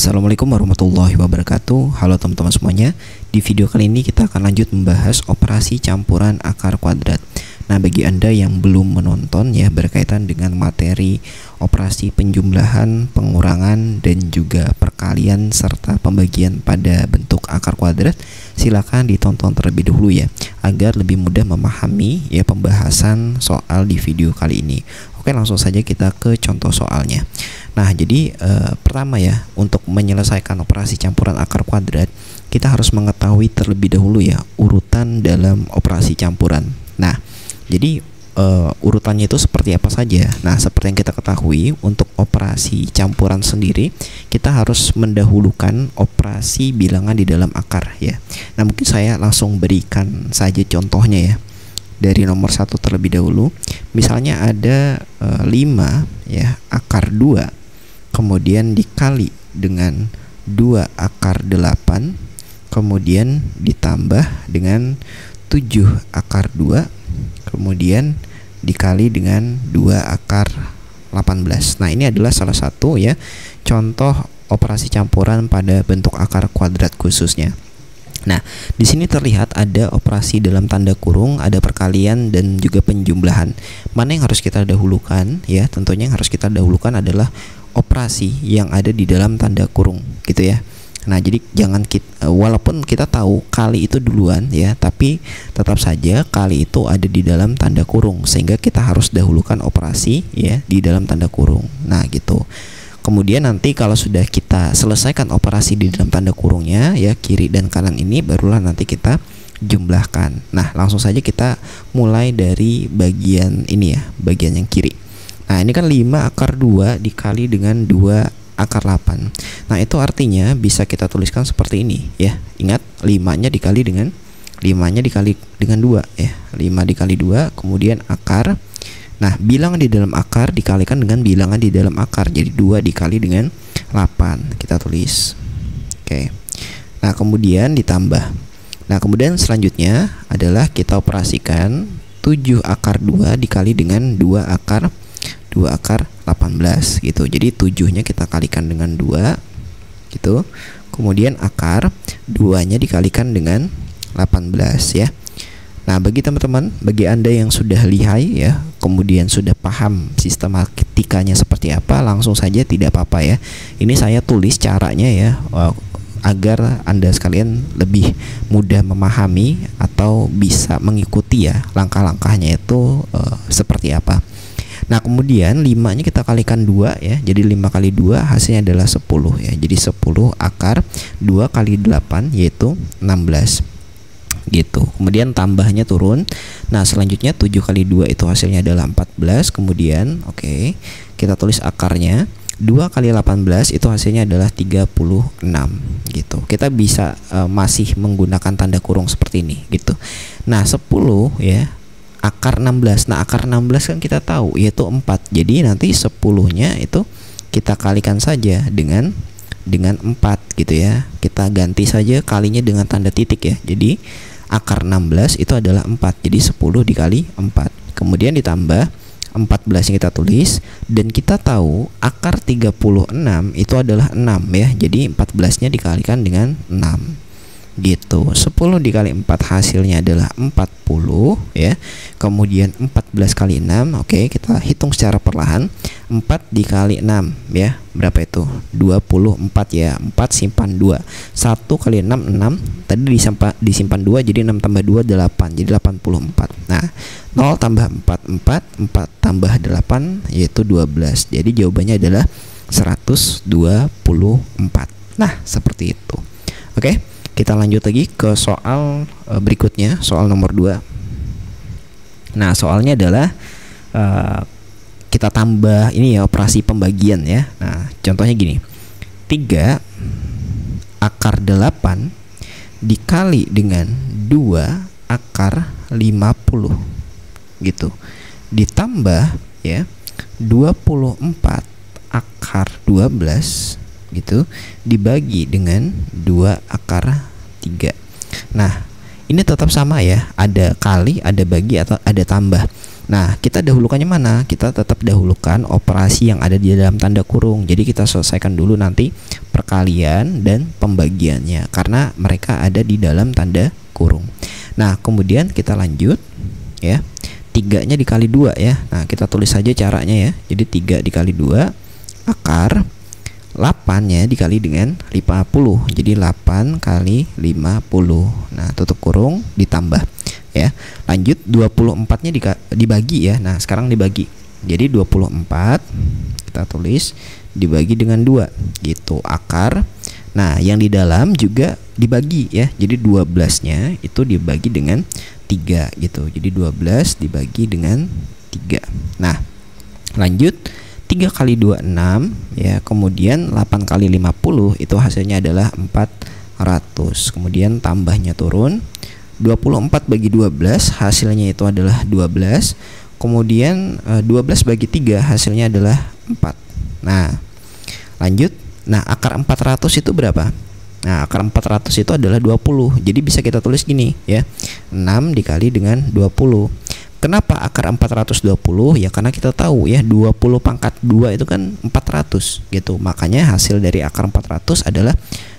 Assalamualaikum warahmatullahi wabarakatuh. Halo teman-teman semuanya. Di video kali ini kita akan lanjut membahas operasi campuran akar kuadrat. Nah, bagi Anda yang belum menonton ya berkaitan dengan materi operasi penjumlahan, pengurangan, dan juga perkalian serta pembagian pada bentuk akar kuadrat, silakan ditonton terlebih dahulu ya, agar lebih mudah memahami ya pembahasan soal di video kali ini. Oke, langsung saja kita ke contoh soalnya. Nah, jadi pertama ya, untuk menyelesaikan operasi campuran akar kuadrat, kita harus mengetahui terlebih dahulu ya urutan dalam operasi campuran. Nah, jadi urutannya itu seperti apa saja. Nah, seperti yang kita ketahui, untuk operasi campuran sendiri kita harus mendahulukan operasi bilangan di dalam akar ya. Nah, mungkin saya langsung berikan saja contohnya ya, dari nomor 1 terlebih dahulu. Misalnya ada 5 ya akar 2, kemudian dikali dengan 2 akar 8, kemudian ditambah dengan 7 akar 2, kemudian dikali dengan 2 akar 18. Nah, ini adalah salah satu ya contoh operasi campuran pada bentuk akar kuadrat khususnya. Nah, di sini terlihat ada operasi dalam tanda kurung, ada perkalian dan juga penjumlahan. Mana yang harus kita dahulukan ya? Tentunya yang harus kita dahulukan adalah operasi yang ada di dalam tanda kurung gitu ya. Nah, jadi jangan walaupun kita tahu kali itu duluan ya, tapi tetap saja kali itu ada di dalam tanda kurung, sehingga kita harus dahulukan operasi ya di dalam tanda kurung. Nah, gitu. Kemudian nanti kalau sudah kita selesaikan operasi di dalam tanda kurungnya ya, kiri dan kanan ini, barulah nanti kita jumlahkan. Nah, langsung saja kita mulai dari bagian ini ya, bagian yang kiri. Nah, ini kan 5 akar 2 dikali dengan 2 akar 8. Nah, itu artinya bisa kita tuliskan seperti ini ya. Ingat, 5-nya dikali dengan 2 ya. 5 dikali 2, kemudian akar. Nah, bilangan di dalam akar dikalikan dengan bilangan di dalam akar. Jadi 2 dikali dengan 8. Kita tulis. Oke. Nah, kemudian ditambah. Nah, kemudian selanjutnya adalah kita operasikan 7 akar 2 dikali dengan 2 akar 18 gitu. Jadi 7-nya kita kalikan dengan 2 gitu. Kemudian akar 2-nya dikalikan dengan 18 ya. Nah, bagi teman-teman, bagi Anda yang sudah lihai ya, kemudian sudah paham sistematikanya seperti apa, langsung saja tidak apa-apa ya. Ini saya tulis caranya ya, agar Anda sekalian lebih mudah memahami atau bisa mengikuti ya langkah-langkahnya itu seperti apa. Nah, kemudian 5-nya kita kalikan 2 ya. Jadi 5 kali 2 hasilnya adalah 10 ya. Jadi 10 akar 2 kali 8 yaitu 16 gitu. Kemudian tambahnya turun. Nah, selanjutnya 7 kali 2 itu hasilnya adalah 14. Kemudian kita tulis akarnya 2 kali 18 itu hasilnya adalah 36 gitu. Kita bisa masih menggunakan tanda kurung seperti ini gitu. Nah, 10 ya akar 16. Nah, akar 16 kan kita tahu yaitu 4. Jadi nanti 10-nya itu kita kalikan saja dengan 4 gitu ya. Kita ganti saja kalinya dengan tanda titik ya. Jadi akar 16 itu adalah 4. Jadi 10 dikali 4. Kemudian ditambah 14 yang kita tulis, dan kita tahu akar 36 itu adalah 6 ya. Jadi 14-nya dikalikan dengan 6 gitu. 10 dikali 4 hasilnya adalah 40 ya. Kemudian 14 kali 6. Oke, kita hitung secara perlahan. 4 dikali 6 ya, berapa itu? 24 ya. 4 simpan 2. 1 kali 6 6. Tadi disimpan 2, jadi 6 tambah 2 8. Jadi 84. Nah, 0 tambah 4 4. 4 tambah 8 yaitu 12. Jadi jawabannya adalah 124. Nah, seperti itu. Oke. Kita lanjut lagi ke soal berikutnya, soal nomor 2. Nah, soalnya adalah kita tambah ini ya, operasi pembagian ya. Nah, contohnya gini. 3 akar 8 dikali dengan 2 akar 50 gitu. Ditambah ya 24 akar 12 gitu dibagi dengan 2 akar 3. Nah, ini tetap sama ya, ada kali, ada bagi, atau ada tambah. Nah, kita dahulukannya mana? Kita tetap dahulukan operasi yang ada di dalam tanda kurung. Jadi kita selesaikan dulu nanti perkalian dan pembagiannya karena mereka ada di dalam tanda kurung. Nah, kemudian kita lanjut ya. 3-nya dikali 2 ya. Nah, kita tulis saja caranya ya. Jadi 3 dikali 2 akar 8-nya dikali dengan 50. Jadi 8 kali 50. Nah, tutup kurung ditambah ya. Lanjut 24-nya dibagi ya. Nah, sekarang dibagi. Jadi 24 kita tulis dibagi dengan 2 gitu, akar. Nah, yang di dalam juga dibagi ya. Jadi 12-nya itu dibagi dengan 3 gitu. Jadi 12 dibagi dengan 3. Nah, lanjut 3 kali 2 6 ya. Kemudian 8 kali 50 itu hasilnya adalah 400. Kemudian tambahnya turun. 24 bagi 12 hasilnya itu adalah 12. Kemudian 12 bagi 3 hasilnya adalah 4. Nah, lanjut. Nah, akar 400 itu berapa? Nah, akar 400 itu adalah 20. Jadi bisa kita tulis gini ya. 6 dikali dengan 20. Kenapa akar 420? Ya karena kita tahu ya 20 pangkat 2 itu kan 400 gitu. Makanya hasil dari akar 400 adalah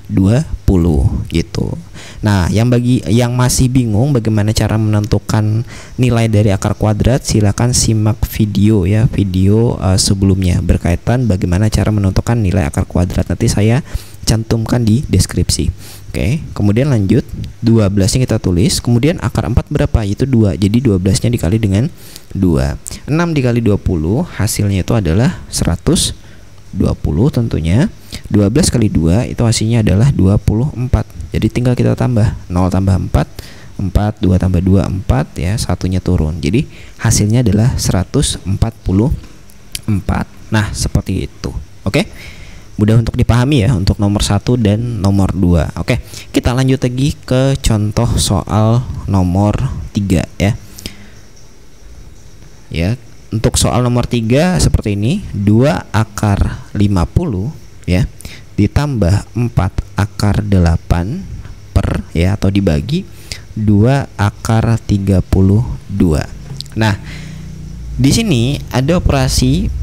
20 gitu. Nah, yang masih bingung bagaimana cara menentukan nilai dari akar kuadrat, silakan simak video ya, video sebelumnya berkaitan bagaimana cara menentukan nilai akar kuadrat. Nanti saya cantumkan di deskripsi. Oke, kemudian lanjut 12-nya kita tulis. Kemudian akar 4 berapa? Itu 2. Jadi 12-nya dikali dengan 2. 6 dikali 20 hasilnya itu adalah 120 tentunya. 12 kali 2 itu hasilnya adalah 24. Jadi tinggal kita tambah 0 tambah 4 4, 2 tambah 2 4 ya, satunya turun. Jadi hasilnya adalah 144. Nah, seperti itu. Oke. Mudah untuk dipahami ya untuk nomor 1 dan nomor 2. Oke, kita lanjut lagi ke contoh soal nomor 3 ya. Ya, untuk soal nomor 3 seperti ini, 2 akar 50 ya ditambah 4 akar 8 per ya atau dibagi 2 akar 32. Nah, di sini ada operasi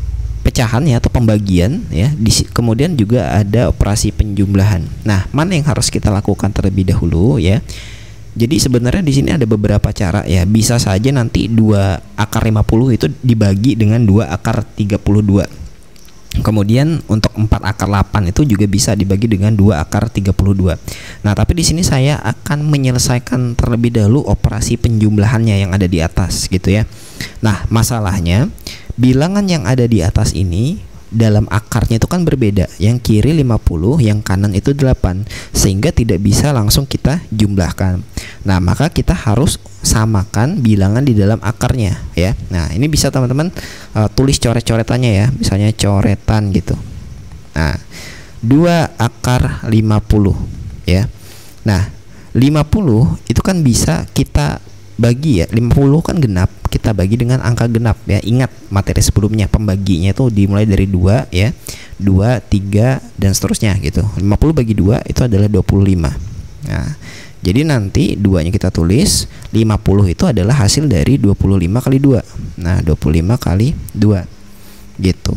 pecahan ya atau pembagian ya. Kemudian juga ada operasi penjumlahan. Nah, mana yang harus kita lakukan terlebih dahulu ya? Jadi sebenarnya di sini ada beberapa cara ya. Bisa saja nanti 2 akar 50 itu dibagi dengan 2 akar 32. Kemudian untuk 4 akar 8 itu juga bisa dibagi dengan 2 akar 32. Nah, tapi di sini saya akan menyelesaikan terlebih dahulu operasi penjumlahannya yang ada di atas gitu ya. Nah, masalahnya bilangan yang ada di atas ini dalam akarnya itu kan berbeda. Yang kiri 50, yang kanan itu 8. Sehingga tidak bisa langsung kita jumlahkan. Nah, maka kita harus samakan bilangan di dalam akarnya ya. Nah, ini bisa teman-teman tulis coret-coretannya ya. Misalnya coretan gitu. Nah, 2 akar 50 ya. Nah, 50 itu kan bisa kita bagi ya. 50 kan genap, kita bagi dengan angka genap ya. Ingat materi sebelumnya, pembaginya itu dimulai dari 2 ya, 2, 3 dan seterusnya gitu. 50 bagi 2 itu adalah 25. Nah, jadi nanti 2-nya kita tulis 50 itu adalah hasil dari 25 kali 2. Nah, 25 kali 2 gitu.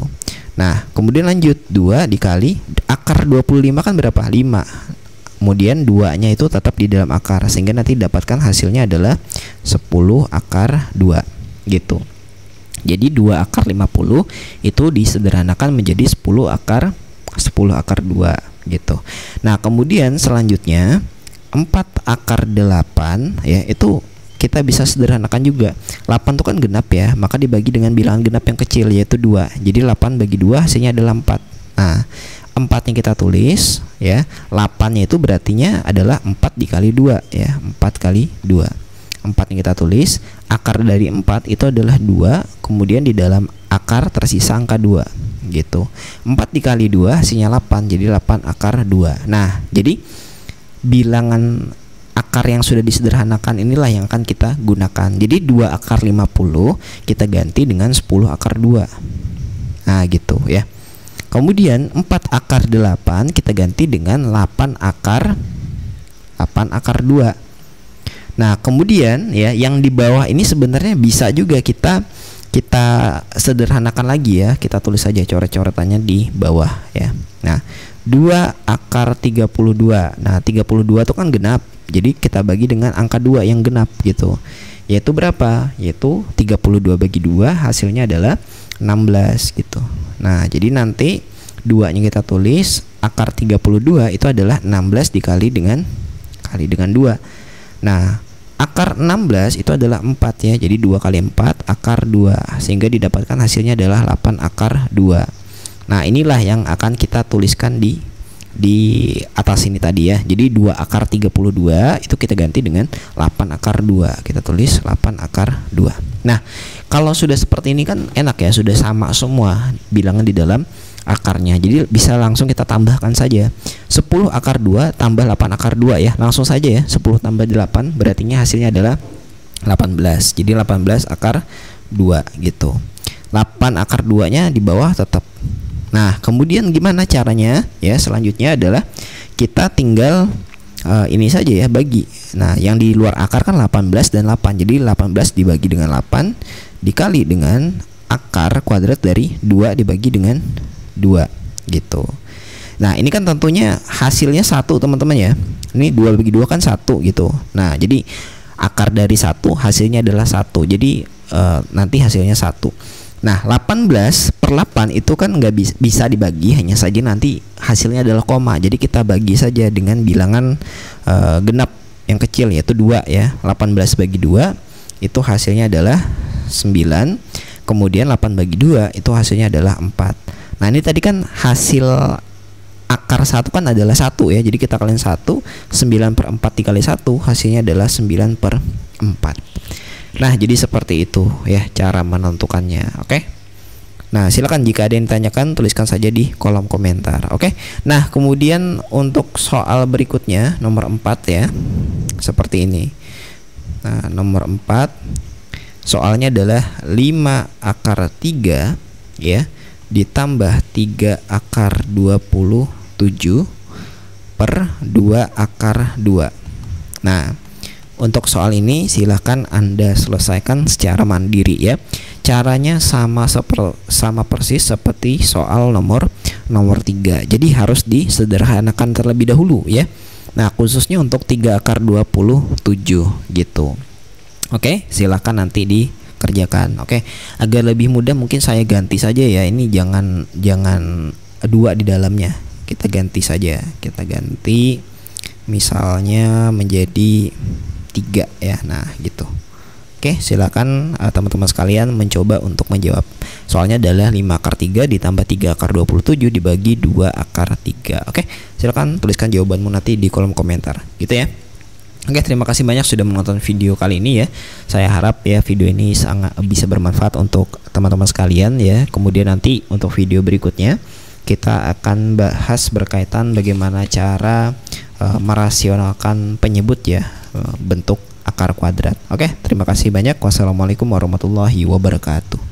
Nah, kemudian lanjut 2 dikali akar 25 kan berapa? 5. Kemudian 2-nya itu tetap di dalam akar sehingga nanti dapatkan hasilnya adalah 10 akar 2 gitu. Jadi 2 akar 50 itu disederhanakan menjadi 10 akar 2 gitu. Nah, kemudian selanjutnya 4 akar 8 ya itu kita bisa sederhanakan juga. 8 itu kan genap ya, maka dibagi dengan bilangan genap yang kecil yaitu 2. Jadi 8 bagi 2 hasilnya adalah 4. Nah, 4 yang kita tulis ya, 8-nya itu berartinya adalah 4 dikali 2 ya, 4 kali 2. 4 yang kita tulis, akar dari 4 itu adalah 2, kemudian di dalam akar tersisa angka 2 gitu. 4 dikali 2 hasilnya 8, jadi 8 akar 2. Nah, jadi bilangan akar yang sudah disederhanakan inilah yang akan kita gunakan. Jadi 2 akar 50 kita ganti dengan 10 akar 2. Nah, gitu ya. Kemudian 4 akar 8 kita ganti dengan 8 akar 2. Nah, kemudian ya yang di bawah ini sebenarnya bisa juga kita sederhanakan lagi ya. Kita tulis saja coret-coretannya di bawah ya. Nah, 2 akar 32. Nah 32 itu kan genap, jadi kita bagi dengan angka 2 yang genap gitu. Yaitu berapa? Yaitu 32 bagi 2 hasilnya adalah 16 gitu. Nah jadi nanti 2 nya kita tulis akar 32 itu adalah 16 dikali dengan 2. Nah akar 16 itu adalah 4 ya. Jadi 2 kali 4 akar 2, sehingga didapatkan hasilnya adalah 8 akar 2. Nah inilah yang akan kita tuliskan di atas ini tadi ya. Jadi 2 akar 32 itu kita ganti dengan 8 akar 2. Kita tulis 8 akar 2. Nah kalau sudah seperti ini kan enak ya, sudah sama semua bilangan di dalam akarnya. Jadi bisa langsung kita tambahkan saja. 10 akar 2 tambah 8 akar 2 ya. Langsung saja ya. 10 tambah 8 berarti hasilnya adalah 18. Jadi 18 akar 2 gitu. 8 akar 2 nya di bawah tetap. Nah kemudian gimana caranya ya, selanjutnya adalah kita tinggal ini saja ya, bagi. Nah yang di luar akar kan 18 dan 8, jadi 18 dibagi dengan 8 dikali dengan akar kuadrat dari 2 dibagi dengan 2 gitu. Nah ini kan tentunya hasilnya 1 teman-teman ya. Ini 2 bagi 2 kan 1 gitu. Nah jadi akar dari 1 hasilnya adalah 1. Jadi nanti hasilnya 1. Nah 18 per 8 itu kan nggak bisa dibagi, hanya saja nanti hasilnya adalah koma. Jadi kita bagi saja dengan bilangan genap yang kecil, yaitu 2 ya. 18 bagi 2 itu hasilnya adalah 9. Kemudian 8 bagi 2 itu hasilnya adalah 4. Nah ini tadi kan hasil akar 1 kan adalah 1 ya. Jadi kita kalikan 1, 9 per 4 dikali 1 hasilnya adalah 9 per 4. Nah jadi seperti itu ya cara menentukannya. Oke. Nah silakan jika ada yang ditanyakan tuliskan saja di kolom komentar. Oke. Nah kemudian untuk soal berikutnya nomor 4 ya, seperti ini. Nah nomor 4 soalnya adalah 5 akar 3 ya ditambah 3 akar 27 per 2 akar 2. Nah untuk soal ini silahkan Anda selesaikan secara mandiri ya. Caranya sama persis seperti soal nomor 3. Jadi harus disederhanakan terlebih dahulu ya. Nah khususnya untuk 3 akar 27 gitu. Oke, silahkan nanti dikerjakan. Oke, agar lebih mudah mungkin saya ganti saja ya. Ini jangan 2 di dalamnya. Kita ganti saja. Kita ganti misalnya menjadi 3 ya. Nah gitu. Oke silakan teman-teman sekalian mencoba untuk menjawab. Soalnya adalah 5 akar 3 ditambah 3 akar 27 dibagi 2 akar 3. Oke silakan tuliskan jawabanmu nanti di kolom komentar gitu ya. Oke terima kasih banyak sudah menonton video kali ini ya. Saya harap ya video ini sangat bisa bermanfaat untuk teman-teman sekalian ya. Kemudian nanti untuk video berikutnya kita akan bahas berkaitan bagaimana cara merasionalkan penyebut ya, bentuk akar kuadrat. Oke, terima kasih banyak. Wassalamualaikum warahmatullahi wabarakatuh.